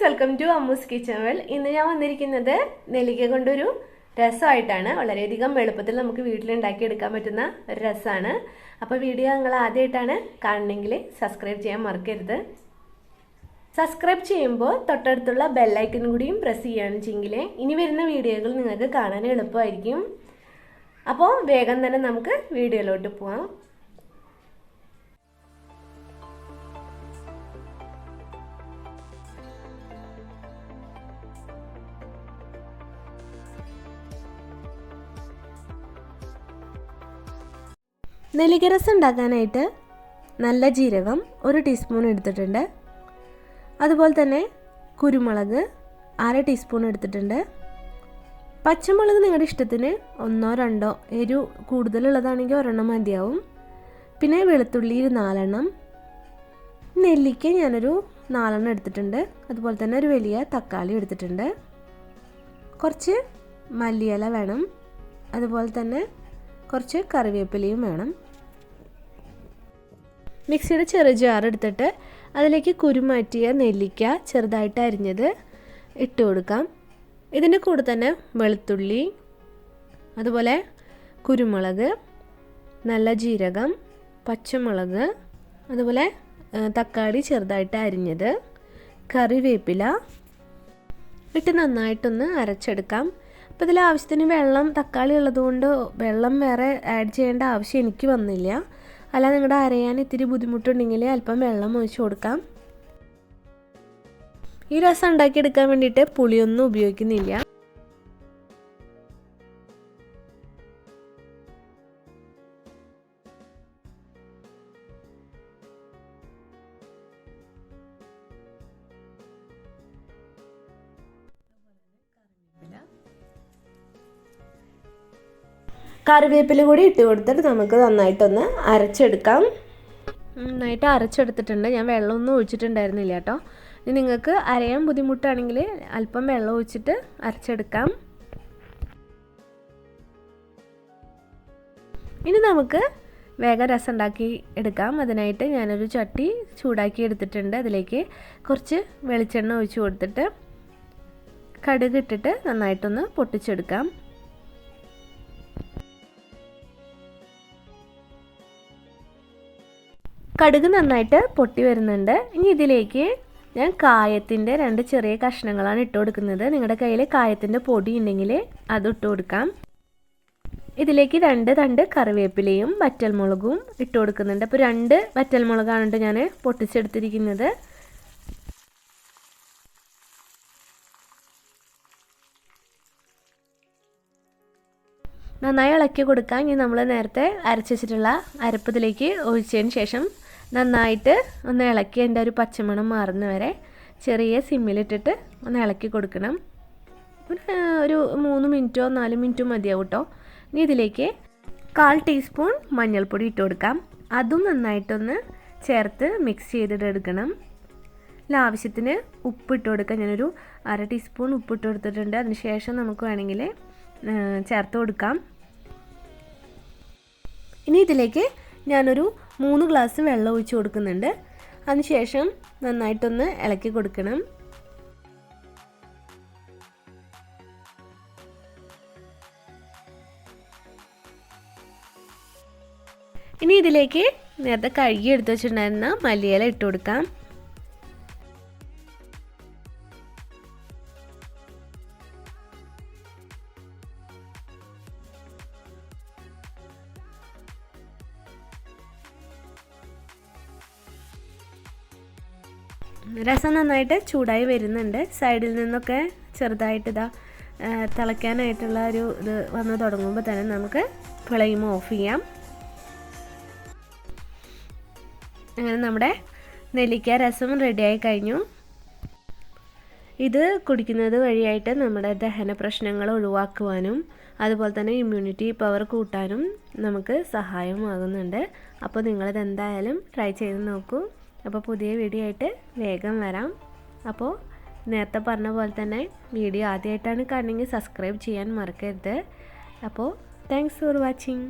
Friends, welcome to Ammu's kitchen world. ഇന്ന് ഞാൻ വന്നിരിക്കുന്നത് നെല്ലിക്ക കൊണ്ടൊരു രസമായിട്ടാണ്. വളരെയധികം എളുപ്പത്തിൽ നമുക്ക് വീട്ടിലുണ്ടാക്കി എടുക്കാൻ പറ്റുന്ന ഒരു രസമാണ്. അപ്പോൾ വീഡിയോ നിങ്ങൾ ആദ്യമായിട്ടാണ് കാണണമെങ്കിൽ സബ്സ്ക്രൈബ് ചെയ്യാൻ മറക്കരുത്. സബ്സ്ക്രൈബ് ചെയ്യുമ്പോൾ തൊട്ടടുത്തുള്ള ബെല്ലൈക്കനും കൂടിയും പ്രസ് ചെയ്യുകയാണെന്നുവെച്ചെങ്കിൽ ഇനി വരുന്ന വീഡിയോകൾ നിങ്ങൾക്ക് കാണാൻ എളുപ്പമായിരിക്കും. അപ്പോൾ വേഗം തന്നെ നമുക്ക് വീഡിയോയിലോട്ട് പോവാം. നെല്ലിക്ക രസം ഉണ്ടാക്കാനായിട്ട് നല്ല ജീരകം 1 ടീസ്പൂൺ എടുത്തിട്ടുണ്ട്. അതുപോലെ തന്നെ കുരുമുളക് 1/2 ടീസ്പൂൺ എടുത്തിട്ടുണ്ട്. പച്ചമുളക് നിങ്ങളുടെ ഇഷ്ടത്തിന് 1 or 2 എരിവ് കൂടുതലുള്ളതാണെങ്കിൽ 1 മതിയാവും. പിന്നെ വെളുത്തുള്ളി 4 നെല്ലിക്ക ഞാനൊരു 4 എടുത്തിട്ടുണ്ട്. അതുപോലെ തന്നെ ഒരു വലിയ തക്കാളി എടുത്തിട്ടുണ്ട്. കുറച്ച് മല്ലിയില വേണം. അതുപോലെ തന്നെ കുറച്ച് കറിവേപ്പിലയും വേണം. മിക്സിയുടെ ചെറിയ ജാർ എടുത്തിട്ട് അതിലേക്ക് കുരുമാറ്റിയ നെല്ലിക്ക ചെറുതായിട്ട് അരിഞ്ഞത് ഇട്ട് കൊടുക്കാം. ഇതിൻ്റെ കൂടെ തന്നെ വെളുത്തുള്ളി, അതുപോലെ കുരുമുളക്, നല്ല ജീരകം, പച്ചമുളക്, അതുപോലെ തക്കാളി ചെറുതായിട്ട് അരിഞ്ഞത്, കറിവേപ്പില ഇട്ട് നന്നായിട്ടൊന്ന് അരച്ചെടുക്കാം. അപ്പോൾ ഇതിൽ ആവശ്യത്തിന് വെള്ളം, തക്കാളി ഉള്ളതുകൊണ്ട് വെള്ളം വേറെ ആഡ് ചെയ്യേണ്ട ആവശ്യം എനിക്ക് വന്നില്ല. അല്ല, നിങ്ങളുടെ അരയാൻ ഇത്തിരി ബുദ്ധിമുട്ടുണ്ടെങ്കിൽ അല്പം വെള്ളം ഒഴിച്ച് കൊടുക്കാം. ഈ രസം ഉണ്ടാക്കിയെടുക്കാൻ വേണ്ടിയിട്ട് പുളിയൊന്നും ഉപയോഗിക്കുന്നില്ല. കറിവേപ്പില കൂടി ഇട്ട് കൊടുത്തിട്ട് നമുക്ക് നന്നായിട്ടൊന്ന് അരച്ചെടുക്കാം. നന്നായിട്ട് അരച്ചെടുത്തിട്ടുണ്ട്. ഞാൻ വെള്ളമൊന്നും ഒഴിച്ചിട്ടുണ്ടായിരുന്നില്ല കേട്ടോ. ഇനി നിങ്ങൾക്ക് അരയാൻ ബുദ്ധിമുട്ടാണെങ്കിൽ അല്പം വെള്ളം ഒഴിച്ചിട്ട് അരച്ചെടുക്കാം. ഇനി നമുക്ക് വേഗം രസം ഉണ്ടാക്കി എടുക്കാം. അതിനായിട്ട് ഞാനൊരു ചട്ടി ചൂടാക്കി എടുത്തിട്ടുണ്ട്. അതിലേക്ക് കുറച്ച് വെളിച്ചെണ്ണ ഒഴിച്ച് കൊടുത്തിട്ട് കടുക് ഇട്ടിട്ട് നന്നായിട്ടൊന്ന് പൊട്ടിച്ചെടുക്കാം. കടുക് നന്നായിട്ട് പൊട്ടി വരുന്നുണ്ട്. ഇനി ഇതിലേക്ക് ഞാൻ കായത്തിൻ്റെ 2 ചെറിയ കഷ്ണങ്ങളാണ് ഇട്ട് കൊടുക്കുന്നത്. നിങ്ങളുടെ കയ്യിൽ കായത്തിൻ്റെ പൊടി ഉണ്ടെങ്കിൽ അത് ഇട്ട് കൊടുക്കാം. ഇതിലേക്ക് 2 തണ്ട് കറിവേപ്പിലയും വറ്റൽമുളകും ഇട്ട് കൊടുക്കുന്നുണ്ട്. അപ്പോൾ 2 വറ്റൽമുളകാണ് ഞാൻ പൊട്ടിച്ചെടുത്തിരിക്കുന്നത്. നന്നായി ഇളക്കി കൊടുക്കാം. ഇനി നമ്മൾ നേരത്തെ അരച്ച് വെച്ചിട്ടുള്ള അരപ്പ് ഇതിലേക്ക് ഒഴിച്ചതിന് ശേഷം നന്നായിട്ട് ഒന്ന് ഇളക്കി അതിൻ്റെ ഒരു പച്ചമണം മാറുന്ന വരെ ചെറിയ സിമ്മിലിട്ടിട്ട് ഒന്ന് ഇളക്കി കൊടുക്കണം. ഒരു 3 മിനിറ്റോ 4 മിനിറ്റോ മതിയാവും കേട്ടോ. ഇനി ഇതിലേക്ക് 1/4 ടീസ്പൂൺ മഞ്ഞൾപ്പൊടി ഇട്ട് കൊടുക്കാം. അതും നന്നായിട്ടൊന്ന് ചേർത്ത് മിക്സ് ചെയ്തിട്ടെടുക്കണം. ആവശ്യത്തിന് ഉപ്പ് ഇട്ട് കൊടുക്കാം. ഞാനൊരു 1/2 ടീസ്പൂൺ ഉപ്പ് ഇട്ട് കൊടുത്തിട്ടുണ്ട്. അതിന് ശേഷം നമുക്ക് വേണമെങ്കിൽ ചേർത്ത് കൊടുക്കാം. ഇനി ഇതിലേക്ക് ഞാനൊരു 3 ഗ്ലാസ് വെള്ളം ഒഴിച്ച് കൊടുക്കുന്നുണ്ട്. അതിനുശേഷം നന്നായിട്ടൊന്ന് ഇളക്കി കൊടുക്കണം. ഇനി ഇതിലേക്ക് നേരത്തെ കഴുകി എടുത്ത് വെച്ചിട്ടുണ്ടായിരുന്ന മല്ലിയില ഇട്ട് കൊടുക്കാം. രസം നന്നായിട്ട് ചൂടായി വരുന്നുണ്ട്. സൈഡിൽ നിന്നൊക്കെ ചെറുതായിട്ട് തിളയ്ക്കാനായിട്ടുള്ള ഒരു ഇത് വന്ന് തുടങ്ങുമ്പോൾ തന്നെ നമുക്ക് ഫ്ലെയിം ഓഫ് ചെയ്യാം. അങ്ങനെ നമ്മുടെ നെല്ലിക്ക രസം റെഡിയായി കഴിഞ്ഞു. ഇത് കുടിക്കുന്നത് വഴിയായിട്ട് നമ്മുടെ ദഹന പ്രശ്നങ്ങൾ ഒഴിവാക്കുവാനും അതുപോലെ തന്നെ ഇമ്മ്യൂണിറ്റി പവർ കൂട്ടാനും നമുക്ക് സഹായമാകുന്നുണ്ട്. അപ്പോൾ നിങ്ങളിത് എന്തായാലും ട്രൈ ചെയ്ത് നോക്കൂ. അപ്പോൾ പുതിയ വീഡിയോ ആയിട്ട് വേഗം വരാം. അപ്പോൾ നേരത്തെ പറഞ്ഞ പോലെ തന്നെ വീഡിയോ ആദ്യമായിട്ടാണ് കാണണമെങ്കിൽ സബ്സ്ക്രൈബ് ചെയ്യാൻ മറക്കരുത്. അപ്പോൾ താങ്ക്സ് ഫോർ വാച്ചിങ്.